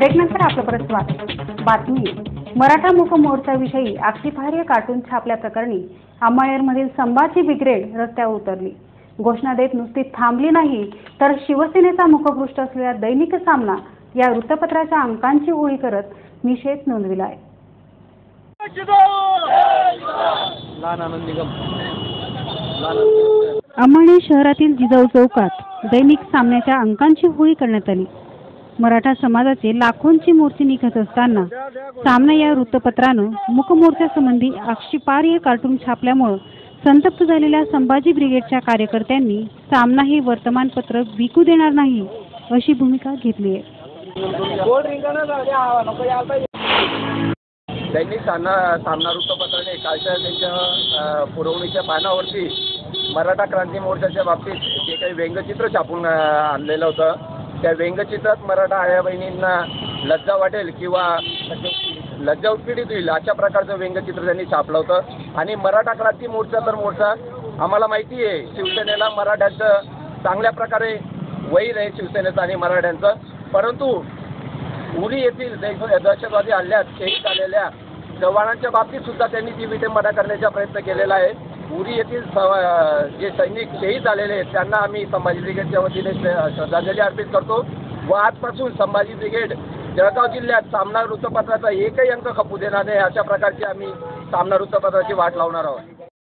ब्रेकनंतर आपलं परत स्वागत। बातमी मराठा मूक मोर्चाविषयी आक्षेपार्ह कार्टून छापल्याप्रकरणी अंमळनेरमधील संभाजी ब्रिगेड रस्त्यावर उतरली। घोषणा देत नुसती थांबली नाही तर शिवसेनेचा मुखपृष्ठ असलेल्या दैनिक सामना या वृत्तपत्राच्या अंकांची होळी करत निषेध नोंदविला आहे। अंमळनेर शहरातील जिजाऊ चौकात दैनिक सामन्याच्या अंकांची होळी करण्यात आली। मराठा समाजाचे लाखोंची मूर्ती निघत असताना सामना या वृत्तपत्रानं मूक मोर्चासंबंधी आक्षेपार्ह कार्टून छापल्यामुळे संतप्त झालेल्या संभाजी ब्रिगेडच्या कार्यकर्त्यांनी सामना हे वर्तमानपत्र विकू देणार नाही अशी भूमिका घेतली आहे। दैनिक सामना वृत्तपत्राने कालच्या त्यांच्या पुरवणीच्या पानावरती मराठा क्रांती मोर्चाच्या बाबतीत जे काही व्यंगचित्र छापून आणलेलं होतं, त्या व्यंगचित्रात मराठा आया बहिणींना लज्जा वाटेल किंवा लज्जा उत्पीडित होईल अशा प्रकारचं व्यंगचित्र त्यांनी छापलं होतं। आणि मराठा क्रांती मोर्चा तर मोर्चा आम्हाला माहिती आहे, शिवसेनेला मराठ्यांचं चांगल्या प्रकारे वैर आहे शिवसेनेचं आणि मराठ्यांचं, परंतु उरी येथील दहशतवादी हल्ल्यात शहीद झालेल्या जवानांच्या बाबतीत सुद्धा त्यांनी ती विटंबना करण्याचा प्रयत्न केलेला आहे। उरी येथील जे सैनिक शहीद झालेले आहेत त्यांना आम्ही संभाजी ब्रिगेडच्या वतीने श्रद्धांजली अर्पित करतो व आजपासून संभाजी ब्रिगेड जळगाव जिल्ह्यात सामना वृत्तपत्राचा एकही अंक खपू देणार नाही अशा प्रकारची आम्ही सामना वृत्तपत्राची वाट लावणार आहोत।